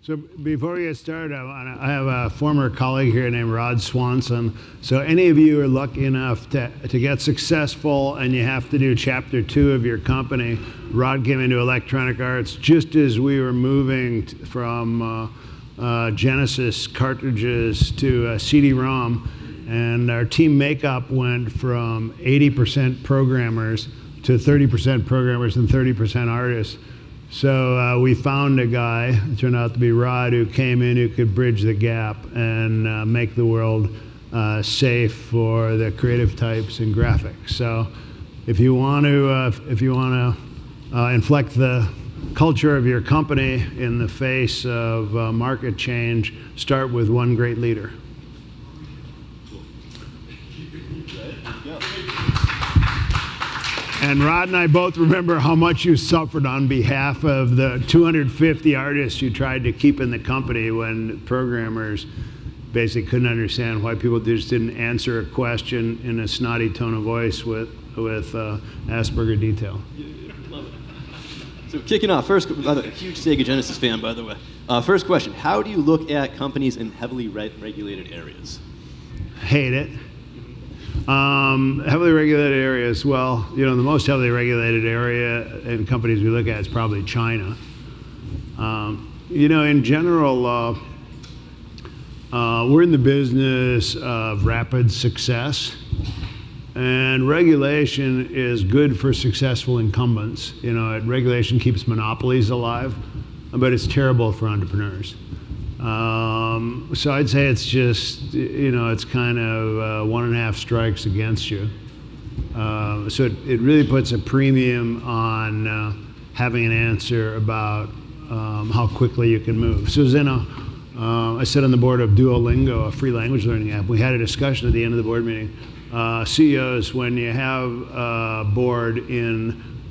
So before we get started, I have a former colleague here named Rod Swanson. So any of you are lucky enough to get successful and you have to do chapter 2 of your company, Rod came into Electronic Arts just as we were moving from Genesis cartridges to CD-ROM. And our team makeup went from 80% programmers to 30% programmers and 30% artists. So we found a guy, it turned out to be Rod, who came in who could bridge the gap and make the world safe for the creative types in graphics. So if you want to inflect the culture of your company in the face of market change, start with one great leader. And Rod and I both remember how much you suffered on behalf of the 250 artists you tried to keep in the company when programmers basically couldn't understand why people just didn't answer a question in a snotty tone of voice with Asperger detail. Love it. So kicking off, first, I'm a huge Sega Genesis fan, by the way. First question, how do you look at companies in heavily regulated areas? Hate it. Heavily regulated areas, well, you know, the most heavily regulated area in companies we look at is probably China. You know, in general, we're in the business of rapid success, and regulation is good for successful incumbents. You know, regulation keeps monopolies alive, but it's terrible for entrepreneurs. So I'd say it's just, you know, it's kind of 1.5 strikes against you. So it really puts a premium on having an answer about how quickly you can move. So I sit on the board of Duolingo, a free language learning app. We had a discussion at the end of the board meeting. CEOs, when you have a board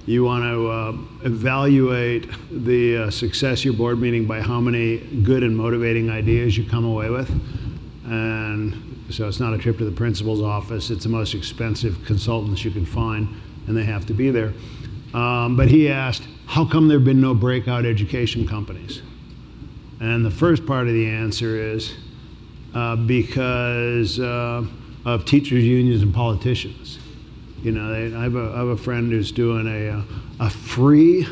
you want to evaluate the success of your board meeting by how many good and motivating ideas you come away with. And so it's not a trip to the principal's office. It's the most expensive consultants you can find, and they have to be there. But he asked, how come there have been no breakout education companies? And the first part of the answer is because of teachers' unions and politicians. You know, I have a friend who's doing a free,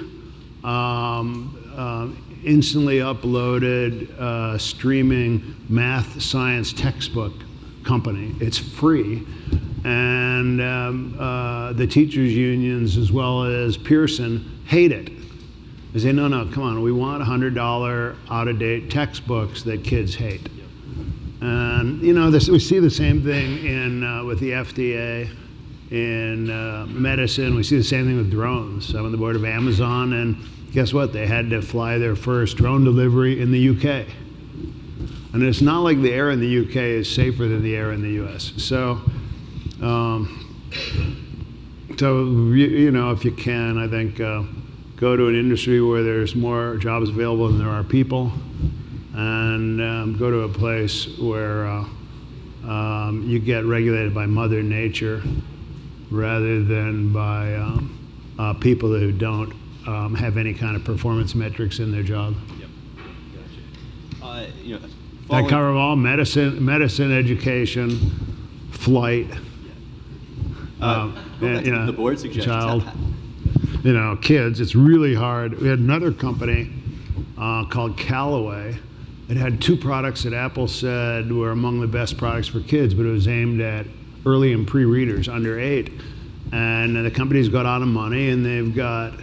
instantly uploaded, streaming math science textbook company. It's free, and the teachers' unions as well as Pearson hate it. They say, no, come on, we want $100 out-of-date textbooks that kids hate. And you know, we see the same thing with the FDA. In medicine, we see the same thing with drones. I'm on the board of Amazon, and guess what? They had to fly their first drone delivery in the UK. And it's not like the air in the UK is safer than the air in the US. So, you know, if you can, I think go to an industry where there's more jobs available than there are people, and go to a place where you get regulated by Mother Nature, rather than by people who don't have any kind of performance metrics in their job. Yep. Gotcha. You know, that cover all medicine, education, flight. You know, the board suggestions. Child. You know, kids. It's really hard. We had another company called Callaway. It had 2 products that Apple said were among the best products for kids, but it was aimed at early and pre-readers under 8. And the company's got out of money, and they've got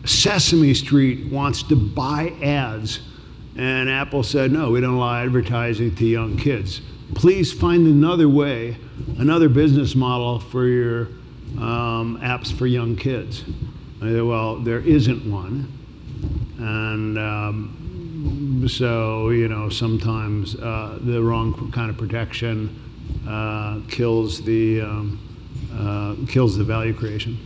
Sesame Street wants to buy ads. And Apple said, no, we don't allow advertising to young kids. Please find another way, another business model for your apps for young kids. I said, well, there isn't one. And so, you know, sometimes the wrong kind of protection kills the value creation.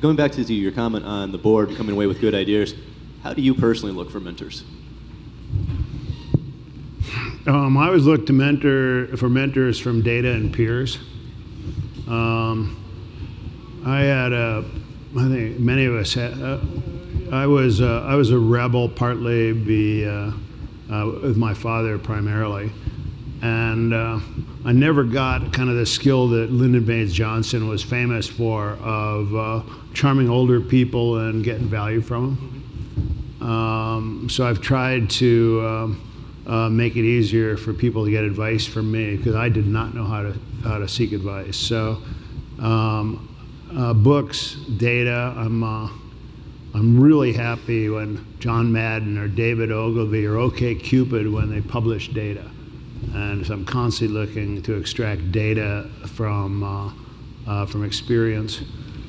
Going back to your comment on the board coming away with good ideas, how do you personally look for mentors? I always look to mentors from data and peers. I think many of us I was a rebel, partly with my father primarily, and I never got kind of the skill that Lyndon Baines Johnson was famous for of charming older people and getting value from them. So I've tried to make it easier for people to get advice from me, because I did not know how to seek advice. So books, data. I'm really happy when John Madden or David Ogilvy or OkCupid when they publish data, and so I'm constantly looking to extract data from experience.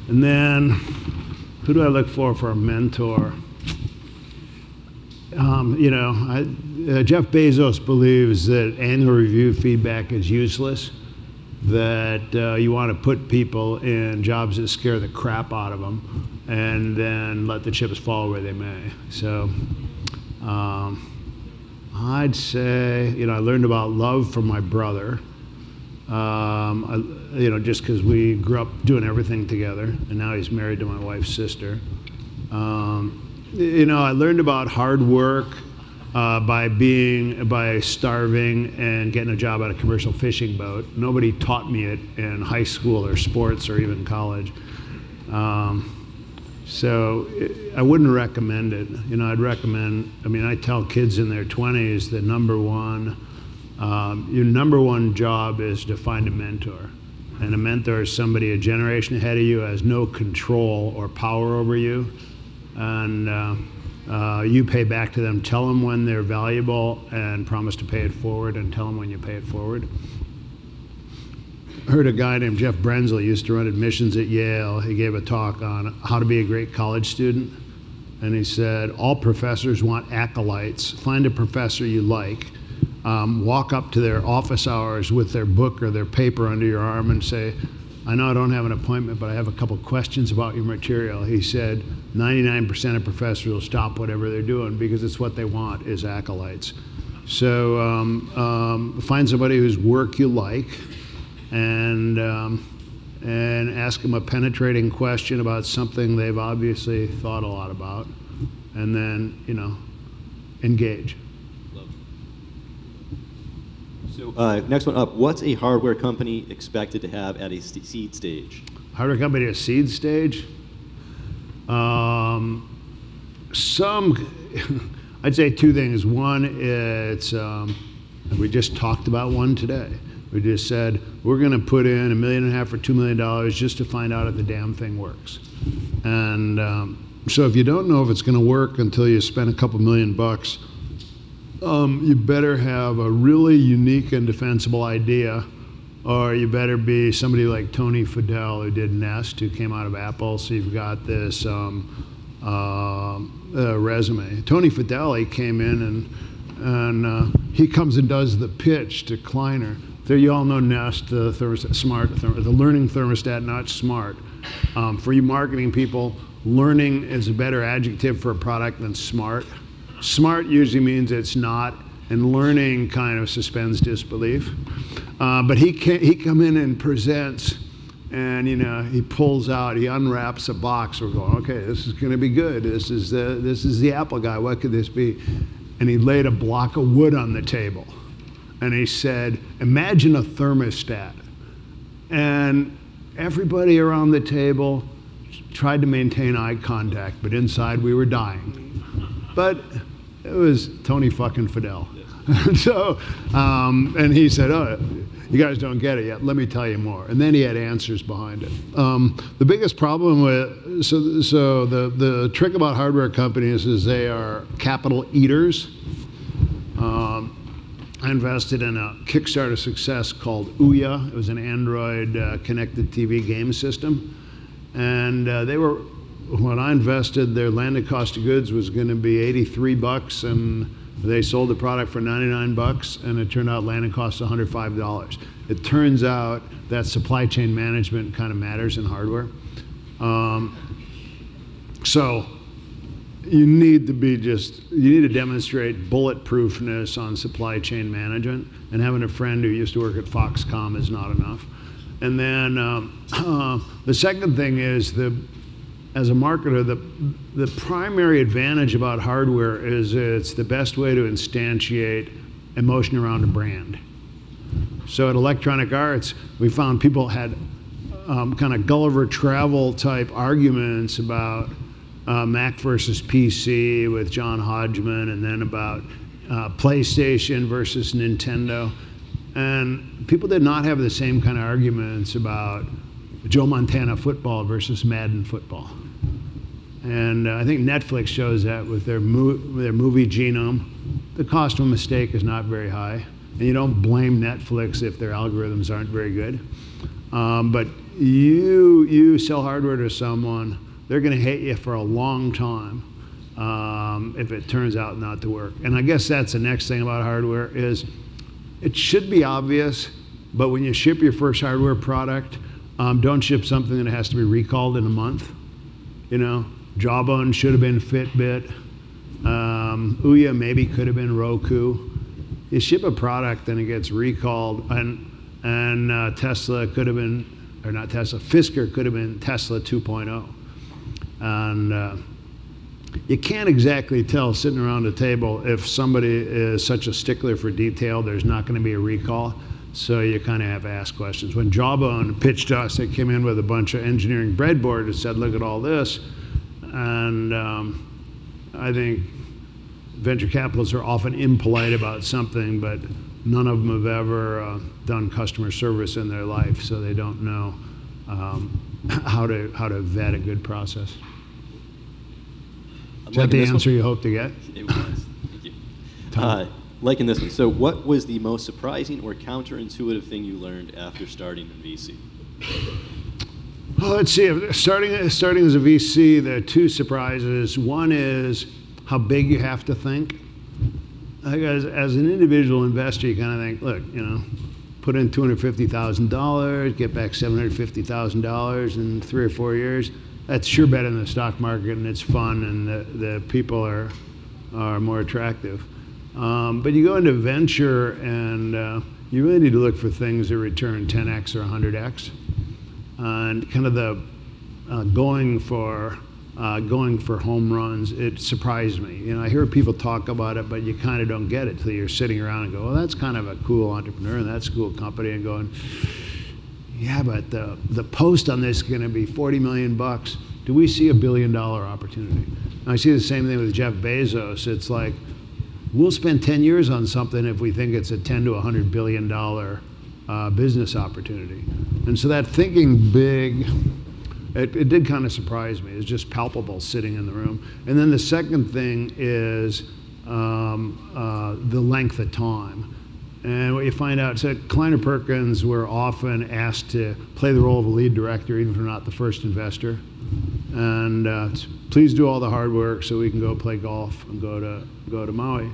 And then, who do I look for a mentor? Jeff Bezos believes that annual review feedback is useless, that you want to put people in jobs that scare the crap out of them, and then let the chips fall where they may. So I'd say, I learned about love from my brother, just because we grew up doing everything together, and now he's married to my wife's sister. I learned about hard work by starving and getting a job at a commercial fishing boat. Nobody taught me it in high school or sports or even college. So I wouldn't recommend it. I'd recommend, I tell kids in their 20s that your number one job is to find a mentor. And a mentor is somebody a generation ahead of you, has no control or power over you. And you pay back to them. Tell them when they're valuable and promise to pay it forward, and tell them when you pay it forward. I heard a guy named Jeff Brenzel used to run admissions at Yale. He gave a talk on how to be a great college student. And he said, all professors want acolytes. Find a professor you like. Walk up to their office hours with their book or their paper under your arm and say, I know I don't have an appointment, but I have a couple questions about your material. He said 99% of professors will stop whatever they're doing because it's what they want is acolytes. So find somebody whose work you like, and ask them a penetrating question about something they've obviously thought a lot about, and then, engage. So next one up, what's a hardware company expected to have at a seed stage? Hardware company at seed stage? I'd say two things. One, it's, we just talked about one today. We just said, we're going to put in $1.5 million or $2 million just to find out if the damn thing works. And so if you don't know if it's going to work until you spend a couple $1,000,000, you better have a really unique and defensible idea, or you better be somebody like Tony Fadell, who did Nest, who came out of Apple. So you've got this resume. Tony Fadell, he came in and he comes and does the pitch to Kleiner. So you all know Nest, the thermostat, smart, the learning thermostat, not smart. For you marketing people, learning is a better adjective for a product than smart. Smart usually means it's not, and learning kind of suspends disbelief. But he come in and presents, and he pulls out, he unwraps a box. We're going, okay, this is going to be good. This is the Apple guy. What could this be? And he laid a block of wood on the table, and he said, imagine a thermostat. And everybody around the table tried to maintain eye contact, but inside we were dying. But it was Tony fucking Fadell. So, and he said, oh, you guys don't get it yet. Let me tell you more. And then he had answers behind it. The biggest problem with, so the trick about hardware companies is they are capital eaters. I invested in a Kickstarter success called Ouya. It was an Android connected TV game system. And when I invested, their landed cost of goods was going to be $83, and they sold the product for $99, and it turned out landed cost $105. It turns out that supply chain management kind of matters in hardware. So you need to demonstrate bulletproofness on supply chain management, and having a friend who used to work at Foxconn is not enough. And then the second thing is as a marketer, the primary advantage about hardware is it's the best way to instantiate emotion around a brand. So at Electronic Arts, we found people had kind of Gulliver Travel type arguments about Mac versus PC with John Hodgman, and then about PlayStation versus Nintendo. And people did not have the same kind of arguments about Joe Montana football versus Madden football. And I think Netflix shows that with their movie Genome. The cost of a mistake is not very high. And you don't blame Netflix if their algorithms aren't very good. But you sell hardware to someone, they're going to hate you for a long time if it turns out not to work. And I guess that's the next thing about hardware is it should be obvious, but when you ship your first hardware product, don't ship something that has to be recalled in a month. You know, Jawbone should have been Fitbit. Ouya maybe could have been Roku. You ship a product and it gets recalled, and Tesla could have been, or not Tesla, Fisker could have been Tesla 2.0. And you can't exactly tell sitting around a table if somebody is such a stickler for detail, there's not going to be a recall. So you kind of have to ask questions. When Jawbone pitched us, they came in with a bunch of engineering breadboard and said, look at all this. And I think venture capitalists are often impolite about something, but none of them have ever done customer service in their life, so they don't know how to vet a good process. Is that the answer you hope to get? It was. Thank you. Liking this one. So what was the most surprising or counterintuitive thing you learned after starting in VC? Well, let's see. Starting as a VC, there are two surprises. One is how big you have to think. As an individual investor, you kind of think, look, you know, put in $250,000, get back $750,000 in 3 or 4 years. That's sure better than the stock market, and it's fun, and the people are more attractive. But you go into venture, and you really need to look for things that return 10x or 100x, and kind of the going for home runs. It surprised me. You know, I hear people talk about it, but you kind of don't get it till you're sitting around and go, well, that's kind of a cool entrepreneur, and that's a cool company, and going, yeah, but the post on this is going to be $40 million. Do we see $1 billion opportunity? And I see the same thing with Jeff Bezos. It's like, we'll spend 10 years on something if we think it's a $10 to $100 billion business opportunity. And so that thinking big, it did kind of surprise me. It's just palpable sitting in the room. And then the second thing is the length of time. And what you find out, so at Kleiner Perkins, we're often asked to play the role of a lead director, even if we're not the first investor. And please do all the hard work so we can go play golf and go to Maui.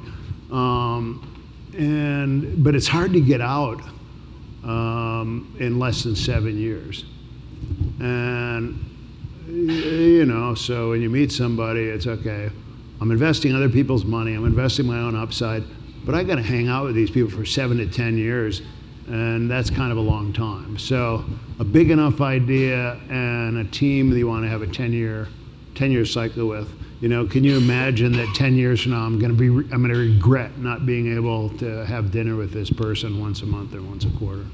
But it's hard to get out in less than 7 years. And you know, so when you meet somebody, it's okay. I'm investing other people's money. I'm investing my own upside. But I got to hang out with these people for 7 to 10 years, and that's kind of a long time. So a big enough idea and a team that you want to have a 10-year cycle with. You know, can you imagine that 10 years from now I'm going to regret not being able to have dinner with this person once a month or once a quarter?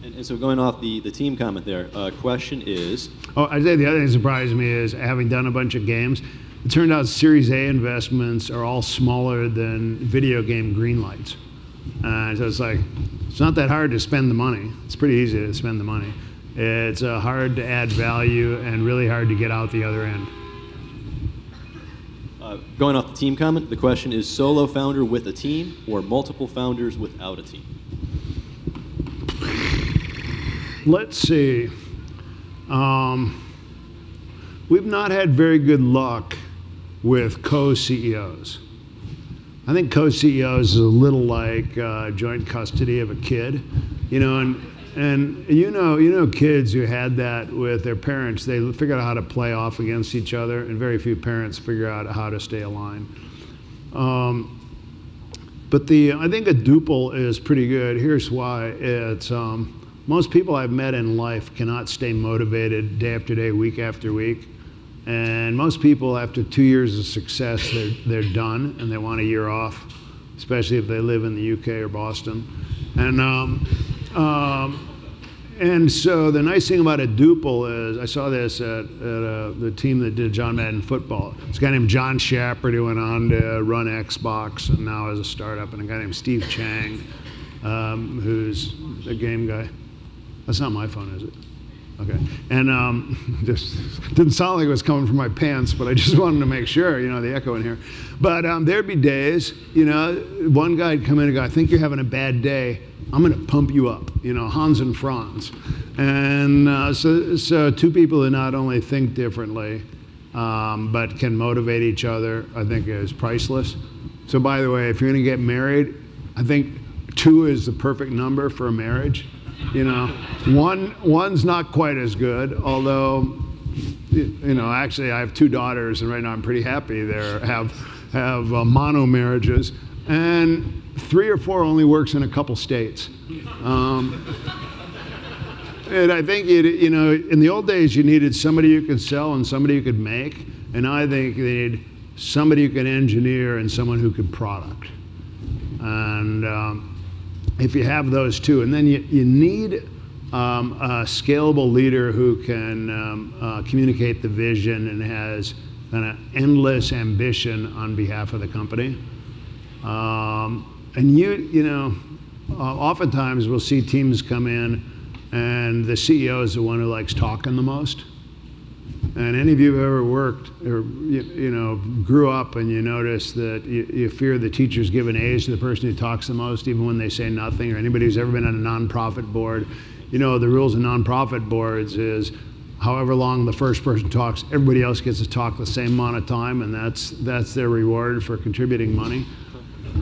And so going off the team comment there, question is. Oh, I'd say the other thing that surprised me is having done a bunch of games. It turned out Series A investments are all smaller than video game green lights. So it's like, it's not that hard to spend the money. It's pretty easy to spend the money. It's hard to add value and really hard to get out the other end. Going off the team comment, the question is solo founder with a team or multiple founders without a team? Let's see. We've not had very good luck with co-CEOs. I think co-CEOs is a little like joint custody of a kid, you know, and you know kids who had that with their parents. They figured out how to play off against each other, and very few parents figure out how to stay aligned. But I think a duple is pretty good. Here's why. It's most people I've met in life cannot stay motivated day after day, week after week. And most people, after 2 years of success, they're done and they want a year off, especially if they live in the UK or Boston. And so the nice thing about a duple is, I saw this at the team that did John Madden Football. This guy named John Shepard who went on to run Xbox and now has a startup, and a guy named Steve Chang, who's a game guy. That's not my phone, is it? Okay. And just didn't sound like it was coming from my pants, but I just wanted to make sure, you know, the echo in here. But there'd be days, you know, one guy'd come in and go, I think you're having a bad day. I'm going to pump you up, you know, Hans and Franz. And so two people who not only think differently, but can motivate each other, I think is priceless. So by the way, if you're going to get married, I think 2 is the perfect number for a marriage. You know, one's not quite as good, although, you know, actually I have 2 daughters, and right now I'm pretty happy they have mono marriages, and 3 or 4 only works in a couple states. And I think, you know, in the old days you needed somebody you could sell and somebody you could make, and I think they need somebody you could engineer and someone who could product. And if you have those 2, and then you need a scalable leader who can communicate the vision and has kind of endless ambition on behalf of the company. And you know, oftentimes we'll see teams come in and the CEO is the one who likes talking the most. And any of you who have ever worked or you know, grew up and you notice that you fear the teacher's giving A's to the person who talks the most, even when they say nothing, or anybody who's ever been on a nonprofit board, you know, the rules of nonprofit boards is however long the first person talks, everybody else gets to talk the same amount of time, and that's their reward for contributing money.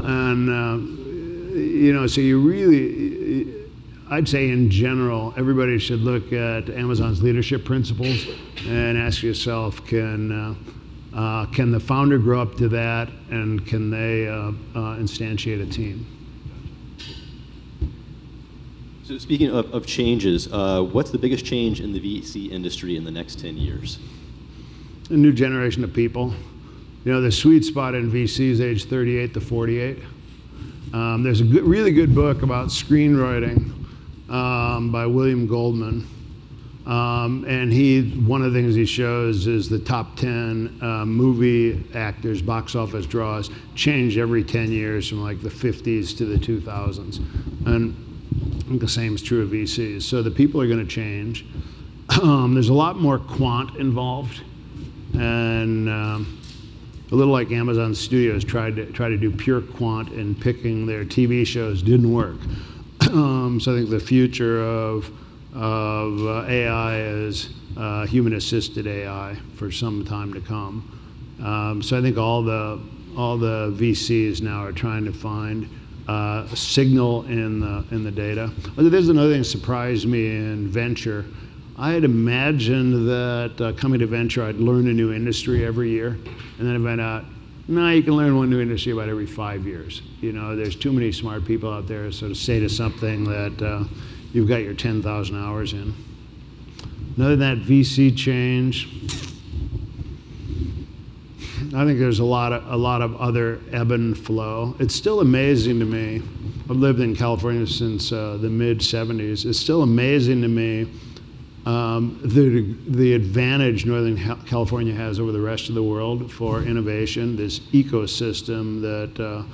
And you know, so you really, I'd say in general, everybody should look at Amazon's leadership principles and ask yourself, can the founder grow up to that, and can they instantiate a team? So speaking of changes, what's the biggest change in the VC industry in the next 10 years? A new generation of people. You know, the sweet spot in VC is age 38 to 48. There's a really good book about screenwriting by William Goldman. And one of the things he shows is the top 10 movie actors, box office draws, change every 10 years from like the 50s to the 2000s. And I think the same is true of VCs. So the people are going to change. There's a lot more quant involved. And a little like Amazon Studios tried to do pure quant, and picking their TV shows didn't work. So I think the future of AI is human-assisted AI for some time to come. So I think all the VCs now are trying to find a signal in the data. There's another thing that surprised me in venture. I had imagined that coming to venture, I'd learn a new industry every year, and then I found out, no, you can learn one new industry about every 5 years. You know, there's too many smart people out there, so to say to something that you've got your 10,000 hours in. Other than that VC change, I think there's a lot of other ebb and flow. It's still amazing to me. I've lived in California since the mid-'70s. It's still amazing to me the advantage Northern California has over the rest of the world for innovation. This ecosystem that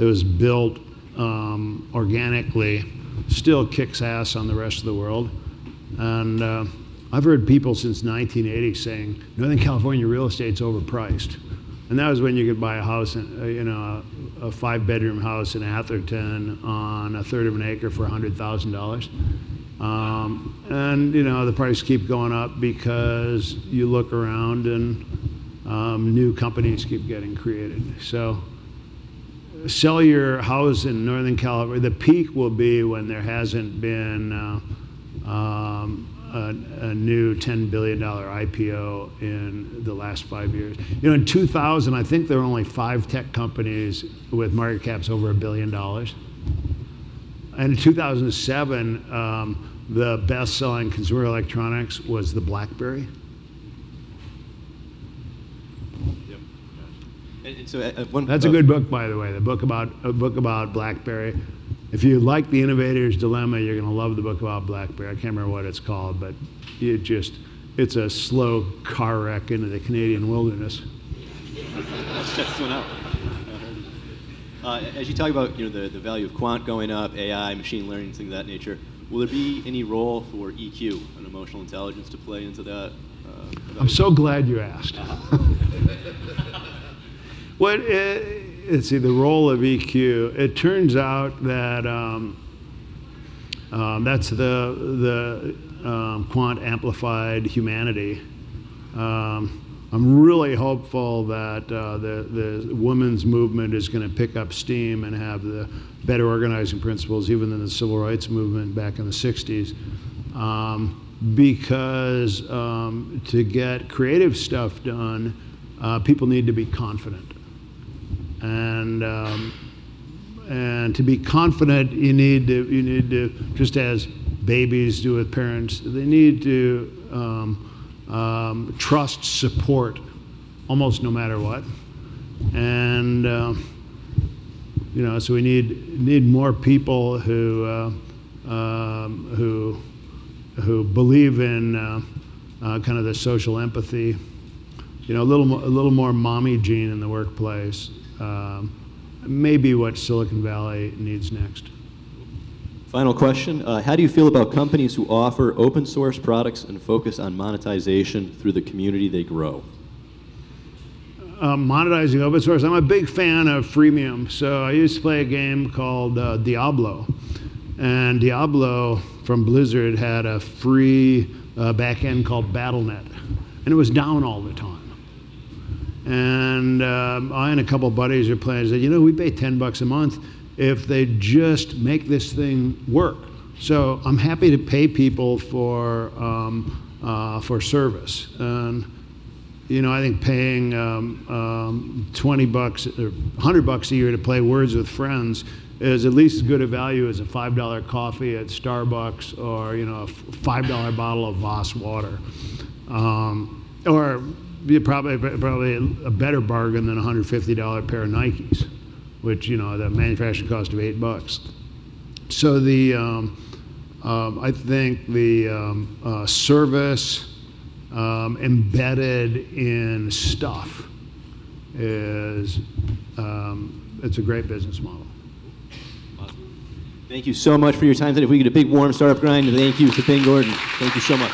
was built organically still kicks ass on the rest of the world. And I've heard people since 1980 saying Northern California real estate's overpriced. And that was when you could buy a house, you know, a 5-bedroom house in Atherton on 1/3 of an acre for $100,000. And you know, the prices keep going up because you look around and new companies keep getting created. So sell your house in Northern California. The peak will be when there hasn't been a new $10 billion IPO in the last 5 years. You know, in 2000, I think there were only 5 tech companies with market caps over $1 billion. And in 2007, the best-selling consumer electronics was the BlackBerry. Yep. And so one, That's a good book, by the way. A book about BlackBerry. If you like The Innovator's Dilemma, you're going to love the book about BlackBerry. I can't remember what it's called, but it's a slow car wreck into the Canadian wilderness. Let's check this one out. As you talk about the value of quant going up, AI, machine learning, things of that nature, will there be any role for EQ and emotional intelligence to play into that? I'm so glad you asked. Let's see, the role of EQ. It turns out that that's the quant amplified humanity. I'm really hopeful that the women's movement is going to pick up steam and have the better organizing principles even than the civil rights movement back in the 60s. Because to get creative stuff done, people need to be confident. And to be confident, you need to, just as babies do with parents, they need to trust support almost no matter what. And so we need more people who believe in kind of the social empathy. A little more mommy gene in the workplace. Maybe what Silicon Valley needs next. Final question. How do you feel about companies who offer open source products and focus on monetization through the community they grow? Monetizing open source. I'm a big fan of freemium. So I used to play a game called Diablo. And Diablo from Blizzard had a free back end called Battle.net. And it was down all the time. And I and a couple of buddies are playing. I said, we pay $10 a month if they just make this thing work. So I'm happy to pay people for service. And I think paying $20 or $100 a year to play Words with Friends is at least as good a value as a $5 coffee at Starbucks or a $5 bottle of Voss water, or probably a better bargain than a $150 pair of Nikes, which the manufacturing cost of $8. So I think the service embedded in stuff is it's a great business model. Awesome. Thank you so much for your time today. If we get a big warm startup grind, thank you to Ping Gordon. Thank you so much.